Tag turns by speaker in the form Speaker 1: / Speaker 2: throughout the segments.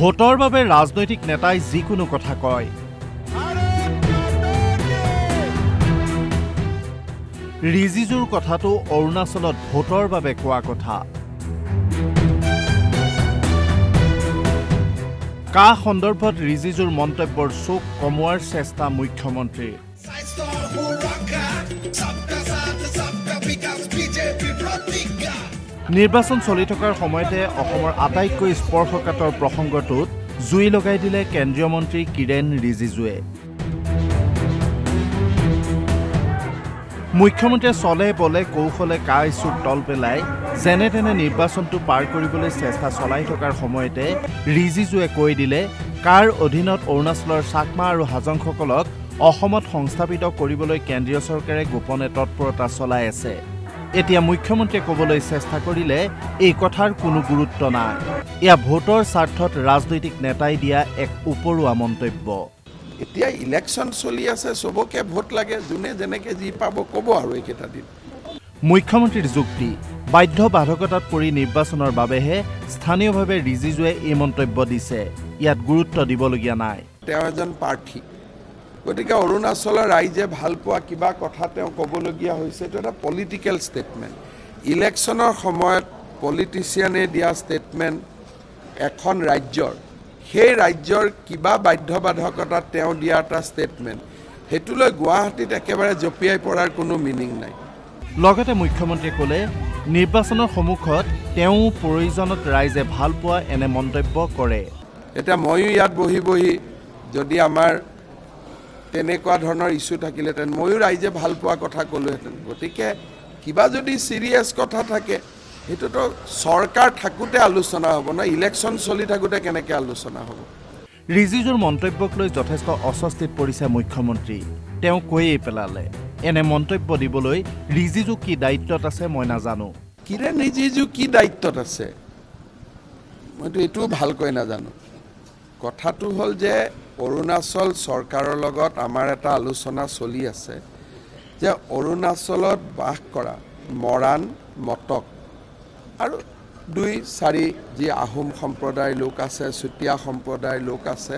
Speaker 1: ভোটৰ বাবে ৰাজনৈতিক নেতাই যিকোনো কথা কয়। ৰিজিজুৰ কথাটো অৰুণাচলত ভোটৰ বাবে কোৱা কথা। কা সন্দৰ্ভত ৰিজিজুৰ মন্তব্যৰ চোক কমোৱাৰ চেষ্টা মুখ্যমন্ত্ৰীৰ। নিৰ্বাচন চলি থকাৰ সময়তে অসমৰ আটাইতকৈ স্পৰ্শকাতৰ প্ৰসংগটোত জুই লগাই দিলে কেন্দ্ৰীয় মন্ত্ৰী কিৰেণ ৰিজিজুৱে। মুখ্যমন্ত্ৰীয়ে চলে বলে কৌশলে কা ইছ্যুক তল পেলাই যেনে তেনে নিৰ্বাচনটো পাৰ কৰিবলৈ চেষ্টা চলাই থকাৰ সময়তে ৰিজিজুৱে কৈ দিলে কাৰ অধীনত অৰুণাচলৰ চাকমা আৰু হাজংসকলক অসমত সংস্থাপিত কৰিবলৈ কেন্দ্ৰীয় চৰকাৰে গোপনে তৎপৰতা চলাই আছে। এতিয়া মুখ্যমন্ত্ৰীয়ে ক'বলৈ চেষ্টা কৰিলে এই কথাৰ কোনো গুৰুত্ব নাই। এয়া ভোটৰ স্বাৰ্থত ৰাজনৈতিক নেতাই দিয়া এক উপৰুৱা মন্তব্য।
Speaker 2: এতিয়া ইলেকশ্যন চলি আছে, সবকে ভোট লাগে, যোনে যেনেকে যি পাব ক'ব আৰু এইকেইটা দিন।
Speaker 1: মুখ্যমন্ত্ৰীৰ যুক্তি বাধ্য বাধকতাত পৰি নিৰ্বাচনৰ বাবেহে স্থানীয়ভাৱে ৰিজিজুৱে এই মন্তব্য দিছে, ইয়াত গুৰুত্ব দিবলগীয়া নাই।
Speaker 2: তেওঁ এজন প্ৰাৰ্থী, গতিকে অৰুণাচলৰ ৰাইজে ভাল পোৱা কিবা কথা তেওঁ ক'বলগীয়া হৈছে, এইটো এটা পলিটিকেল ষ্টেটমেণ্ট। ইলেকশ্যনৰ সময়ত পলিটিচিয়ানে দিয়া ষ্টেটমেণ্ট এখন ৰাজ্যৰ, সেই ৰাজ্যৰ কিবা বাধ্যবাধকতাত তেওঁ দিয়া এটা ষ্টেটমেণ্ট, সেইটোলৈ গুৱাহাটীত একেবাৰে জঁপিয়াই পৰাৰ কোনো মিনিং নাই।
Speaker 1: লগতে মুখ্যমন্ত্ৰীয়ে ক'লে নিৰ্বাচনৰ সন্মুখত তেওঁ প্ৰয়োজনত ৰাইজে ভাল পোৱা এনে মন্তব্য কৰে।
Speaker 2: এতিয়া ময়ো ইয়াত বহি বহি যদি আমাৰ তেনেকুৱা ধৰণৰ ইছ্যু থাকিলেহেঁতেন ময়ো ৰাইজে ভাল পোৱা কথা ক'লোহেঁতেন। গতিকে কিবা যদি চিৰিয়াছ কথা থাকে সেইটোতো চৰকাৰ থাকোঁতে আলোচনা হ'ব ন, ইলেকশ্যন চলি থাকোঁতে কেনেকৈ আলোচনা হ'ব।
Speaker 1: ৰিজিজুৰ মন্তব্যক লৈ যথেষ্ট অস্বস্তিত পৰিছে মুখ্যমন্ত্ৰী। তেওঁ কৈয়ে পেলালে এনে মন্তব্য দিবলৈ ৰিজিজু কি দায়িত্বত আছে মই নাজানো।
Speaker 2: কিৰেণ ৰিজিজু কি দায়িত্বত আছে মইতো এইটোও ভালকৈ নাজানো। কথাটো হ'ল যে অৰুণাচল চৰকাৰৰ লগত আমাৰ এটা আলোচনা চলি আছে যে অৰুণাচলত বাস কৰা মৰাণ, মটক আৰু 2-4 যি আহোম সম্প্ৰদায়ৰ লোক আছে, চুতীয়া সম্প্ৰদায়ৰ লোক আছে,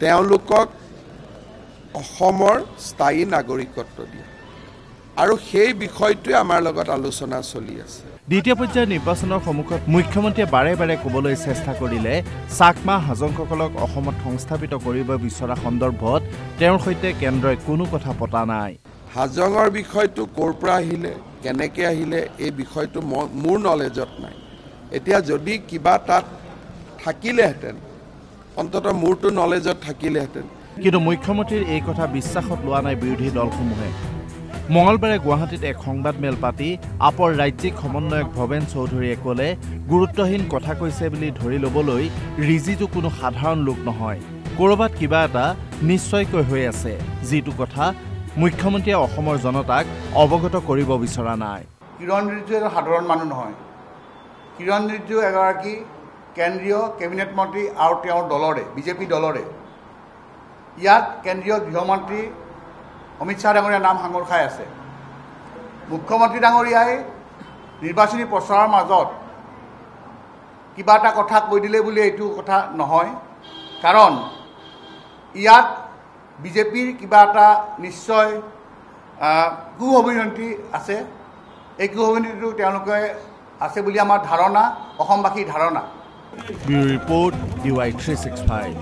Speaker 2: তেওঁলোকক অসমৰ স্থায়ী নাগৰিকত্ব দিয়ে আৰু সেই বিষয়টোৱে আমাৰ লগত আলোচনা চলি আছে।
Speaker 1: দ্বিতীয় পৰ্যায়ৰ নিৰ্বাচনৰ সন্মুখত মুখ্যমন্ত্ৰীয়ে বাৰে বাৰে ক'বলৈ চেষ্টা কৰিলে চাকমা হাজংসকলক অসমত সংস্থাপিত কৰিব বিচৰা সন্দৰ্ভত তেওঁৰ সৈতে কেন্দ্ৰই কোনো কথা পতা নাই।
Speaker 2: হাজঙৰ বিষয়টো ক'ৰ পৰা আহিলে, কেনেকৈ আহিলে, এই বিষয়টো মোৰ নলেজত নাই। এতিয়া যদি কিবা তাত থাকিলেহেঁতেন অন্ততঃ মোৰতো নলেজত থাকিলেহেঁতেন।
Speaker 1: কিন্তু মুখ্যমন্ত্ৰীৰ এই কথা বিশ্বাসত লোৱা নাই বিৰোধী দলসমূহে। মঙলবাৰে গুৱাহাটীত এক সংবাদমেল পাতি আপৰ ৰাজ্যিক সমন্বয়ক ভৱেন চৌধুৰীয়ে ক'লে গুৰুত্বহীন কথা কৈছে বুলি ধৰি ল'বলৈ ৰিজিজু কোনো সাধাৰণ লোক নহয়, ক'ৰবাত কিবা এটা নিশ্চয়কৈ হৈ আছে, যিটো কথা মুখ্যমন্ত্ৰীয়ে অসমৰ জনতাক অৱগত কৰিব বিচৰা নাই।
Speaker 3: কিৰণ ৰিজিজু এজন সাধাৰণ মানুহ নহয়। কিৰণ ৰিজিজু এগৰাকী কেন্দ্ৰীয় কেবিনেট মন্ত্ৰী আৰু তেওঁৰ দলৰে, বিজেপি দলৰে। ইয়াত কেন্দ্ৰীয় গৃহমন্ত্ৰী অমিত শ্বাহ ডাঙৰীয়াৰ নাম সাঙুৰ খাই আছে। মুখ্যমন্ত্ৰী ডাঙৰীয়াই নিৰ্বাচনী প্ৰচাৰৰ মাজত কিবা এটা কথা কৈ দিলে বুলি এইটো কথা নহয়, কাৰণ ইয়াত বিজেপিৰ কিবা এটা নিশ্চয় কুঅভিসন্ধি আছে। এই কুঅভিসন্ধিটো তেওঁলোকে আছে বুলি আমাৰ ধাৰণা, অসমবাসীৰ ধাৰণা।
Speaker 1: Bureau report DY 365।